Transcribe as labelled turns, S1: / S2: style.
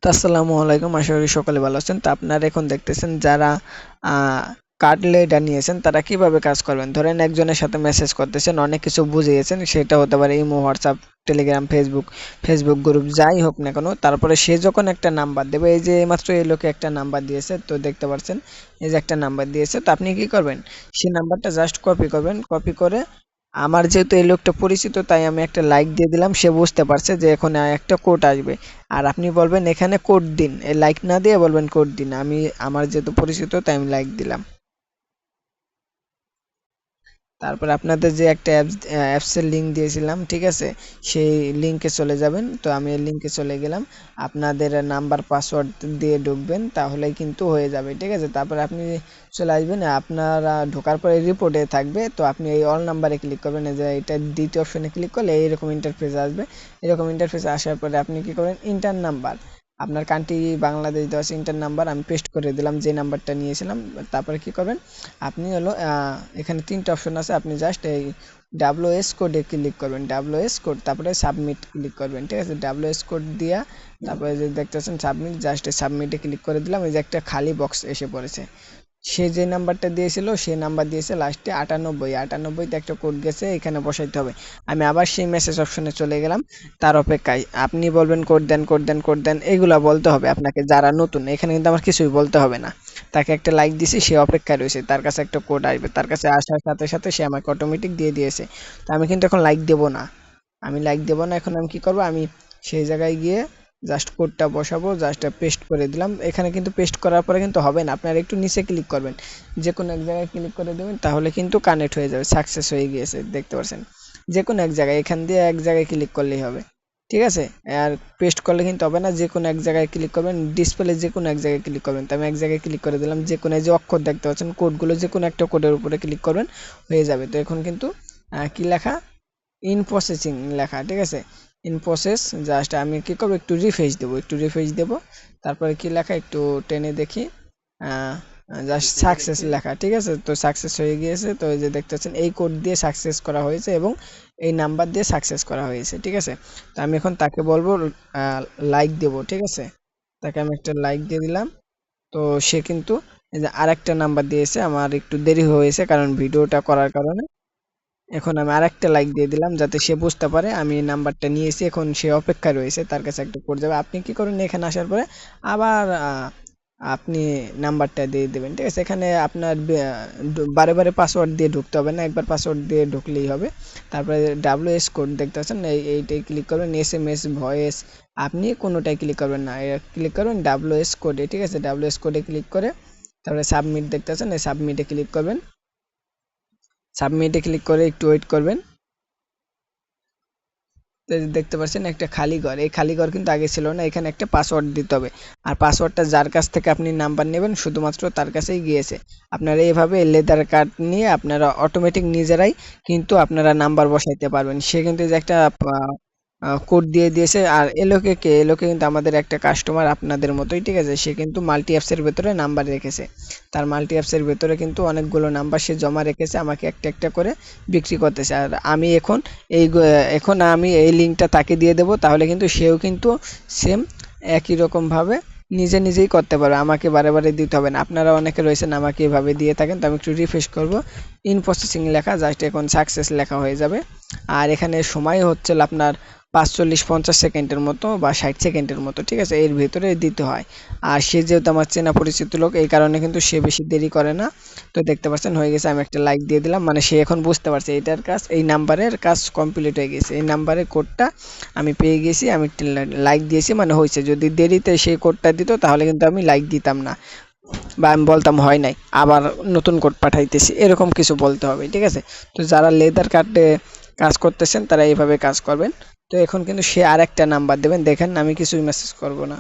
S1: তো আসসালামু আলাইকুম, আশা করি সকলে ভালো আছেন। তো আপনারা এখন দেখতেছেন যারা কার্ড লেডার নিয়েছেন তারা কিভাবে কাজ করবেন। ধরেন একজনের সাথে মেসেজ করতেছেন, অনেক কিছু বুঝিয়েছেন, সেটা হতে পারে imo, WhatsApp, Telegram, Facebook group যাই হোক না কেন। তারপরে সে যখন একটা নাম্বার দেবে, এই যে এইমাত্র এই লোকে একটা নাম্বার দিয়েছে, তো দেখতে পাচ্ছেন এই যে একটা নাম্বার দিয়েছে, তো আপনি কি করবেন, সেই নাম্বারটা জাস্ট কপি করবেন। কপি করে আমার যেহেতু এই লোকটা পরিচিত, তাই আমি একটা লাইক দিয়ে দিলাম। সে বুঝতে পারছে যে এখন একটা কোড আসবে, আর আপনি বলবেন এখানে কোড দিন, এই লাইক না দিয়ে বলবেন কোড দিন। আমার যেহেতু পরিচিত তাই আমি লাইক দিলাম। তারপর আপনাদের যে একটা অ্যাপসের লিঙ্ক দিয়েছিলাম, ঠিক আছে, সেই লিঙ্কে চলে যাবেন। তো আমি এই লিঙ্কে চলে গেলাম, আপনাদের নাম্বার পাসওয়ার্ড দিয়ে ঢুকবেন, তাহলেই কিন্তু হয়ে যাবে, ঠিক আছে। তারপর আপনি চলে আসবেন, আপনারা ঢোকার পরে রিপোর্টে থাকবে, তো আপনি এই অল নাম্বারে ক্লিক করবেন। এই যে এটা দ্বিতীয় অপশনে ক্লিক করলে এইরকম ইন্টারফেস আসবে। এরকম ইন্টারফেস আসার পরে আপনি কি করবেন, ইন্টার নাম্বার, আপনার কান্ট্রি বাংলাদেশ দেওয়া আছে, ইন্টার নাম্বার আমি পেস্ট করে দিলাম যে নাম্বারটা নিয়েছিলাম। তারপরে কি করবেন, আপনি হলো এখানে তিনটা অপশন আছে, আপনি জাস্ট এই ডাব্লিউএস কোডে ক্লিক করবেন, ডাব্লিউএস কোড, তারপরে সাবমিট ক্লিক করবেন, ঠিক আছে। ডাব্লিউএস কোড দিয়া তারপরে যে দেখতেছেন সাবমিট, জাস্ট সাবমিটে ক্লিক করে দিলাম। এই যে একটা খালি বক্স এসে পড়েছে। সে যে নাম্বারটা দিয়েছিল সে নাম্বার দিয়েছে লাস্টে 98, 98তে একটা কোড গেছে, এখানে বসাইতে হবে। আমি আবার সেই মেসেজ অপশনে চলে গেলাম, তার অপেক্ষায়। আপনি বলবেন কোড দেন, কোড দেন, কোড দেন, এগুলা বলতে হবে আপনাকে যারা নতুন। এখানে কিন্তু আমার কিছুই বলতে হবে না। তাকে একটা লাইক দিছি, সে অপেক্ষায় রয়েছে, তার কাছে একটা কোড আসবে, তার কাছে আসার সাথে সাথে সে আমাকে অটোমেটিক দিয়ে দিয়েছে। তো আমি কিন্তু এখন লাইক দেব না, আমি লাইক দেব না। এখন আমি কি করব, আমি সেই জায়গায় গিয়ে জাস্ট কোডটা বসাবো, জাস্ট পেস্ট করে দিলাম। এখানে কিন্তু পেস্ট করার পরে কিন্তু হবে না, আপনারা একটু নিচে ক্লিক করবেন, যে কোনো এক জায়গায় ক্লিক করে দেবেন, তাহলে কিন্তু কানেক্ট হয়ে যাবে, সাকসেস হয়ে গিয়েছে, দেখতে পাচ্ছেন। যে কোনো এক জায়গায়, এখান দিয়ে এক জায়গায় ক্লিক করলেই হবে, ঠিক আছে। আর পেস্ট করলে কিন্তু হবে না, যে কোনো এক জায়গায় ক্লিক করবেন, ডিসপ্লে যে কোনো এক জায়গায় ক্লিক করবেন। তো আমি এক জায়গায় ক্লিক করে দিলাম, যে কোনো যে অক্ষর দেখতে পাচ্ছেন কোডগুলো, যে কোনো একটা কোডের উপরে ক্লিক করবেন, হয়ে যাবে। তো এখন কিন্তু কি লেখা, ইন প্রসেসিং লেখা, ঠিক আছে, ইন প্রসেস। জাস্ট আমি কি করবো, একটু রিফ্রেশ দেবো, একটু রিফ্রেশ দেবো। তারপরে কি লেখা একটু টেনে দেখি, জাস্ট সাকসেস লেখা, ঠিক আছে। তো সাকসেস হয়ে গিয়েছে। তো এই যে দেখতে পাচ্ছেন এই কোড দিয়ে সাকসেস করা হয়েছে এবং এই নাম্বার দিয়ে সাকসেস করা হয়েছে, ঠিক আছে। তো আমি এখন তাকে বলবো লাইক দেবো, ঠিক আছে। তাকে আমি একটা লাইক দিয়ে দিলাম। তো সে কিন্তু এই যে আরেকটা নাম্বার দিয়েছে, আমার একটু দেরি হয়েছে কারণ ভিডিওটা করার কারণে। এখন আমি আরেকটা লাইক দিয়ে দিলাম যাতে সে বুঝতে পারে আমি এই নাম্বারটা নিয়েছি, এখন সে অপেক্ষায় রয়েছে, তার কাছে একটা কোড যাবে। আপনি কি করুন, এখানে আসার পরে আবার আপনি নাম্বারটা দিয়ে দেবেন, ঠিক আছে। এখানে আপনার বারে বারে পাসওয়ার্ড দিয়ে ঢুকতে হবে না, একবার পাসওয়ার্ড দিয়ে ঢুকলেই হবে। তারপরে ডাব্লিউএস কোড দেখতে পাচ্ছেন, এইটাই ক্লিক করবেন, এসএমএস, ভয়েস, আপনি কোনোটাই ক্লিক করবেন না, ক্লিক করবেন ডাব্লিউএস কোডে, ঠিক আছে। ডাব্লিউএস কোডে ক্লিক করে তারপরে সাবমিট দেখতে পাচ্ছেন, এই সাবমিটে ক্লিক করবেন। সাবমিটে ক্লিক করে একটু ওয়েট করবেন। তো এই যে দেখতে পাচ্ছেন একটা খালি ঘর, এই খালি ঘর কিন্তু আগে ছিল না, এখানে একটা পাসওয়ার্ড দিতে হবে। আর পাসওয়ার্ডটা যার কাছ থেকে আপনি নাম্বার নেবেন শুধুমাত্র তার কাছেই গিয়েছে। আপনারা এইভাবে লেদার কার্ড নিয়ে আপনারা অটোমেটিক নিজেরাই কিন্তু আপনারা নাম্বার বসাইতে পারবেন। সে কিন্তু যে একটা কোড দিয়ে দিয়েছে। আর এলোকে কিন্তু আমাদের একটা কাস্টমার আপনাদের মতোই, ঠিক আছে। সে কিন্তু মাল্টি অ্যাপসের ভেতরে নাম্বার রেখেছে, তার মাল্টি অ্যাপসের ভেতরে কিন্তু অনেকগুলো নাম্বার সে জমা রেখেছে, আমাকে একটা একটা করে বিক্রি করতেছে। আর আমি এখন আমি এই লিঙ্কটা তাকে দিয়ে দেবো, তাহলে কিন্তু সেও কিন্তু সেম একই রকমভাবে নিজে নিজেই করতে পারবে, আমাকে বারে বারে দিতে হবে না। আপনারা অনেকে রয়েছেন আমাকে এভাবে দিয়ে থাকেন। তো আমি একটু রিফ্রেশ করব, ইন প্রসেসিং লেখা, জাস্ট এখন সাকসেস লেখা হয়ে যাবে। আর এখানে সময় হচ্ছে আপনার 45-50 সেকেন্ডের মতো বা 60 সেকেন্ডের মতো, ঠিক আছে, এর ভিতরে দিতে হয়। আর সে যেহেতু আমার চেনা পরিচিত লোক, এই কারণে কিন্তু সে বেশি দেরি করে না। তো দেখতে পাচ্ছেন হয়ে গেছে, আমি একটা লাইক দিয়ে দিলাম, মানে সে এখন বুঝতে পারছে এটার কাজ, এই নাম্বারের কাজ কমপ্লিট হয়ে গেছে, এই নাম্বারের কোডটা আমি পেয়ে গেছি, আমি লাইক দিয়েছি মানে হয়েছে। যদি দেরিতে সেই কোডটা দিত তাহলে কিন্তু আমি লাইক দিতাম না, বা আমি বলতাম হয় নাই, আবার নতুন কোড পাঠাইতেছি, এরকম কিছু বলতে হবে, ঠিক আছে। তো যারা লেদার কার্ডে কাজ করতেছেন তারা এইভাবে কাজ করবেন। তো এখন কিন্তু সে আরেকটা নাম্বার দেবেন, দেখেন আমি কিছুই মেসেজ করব না।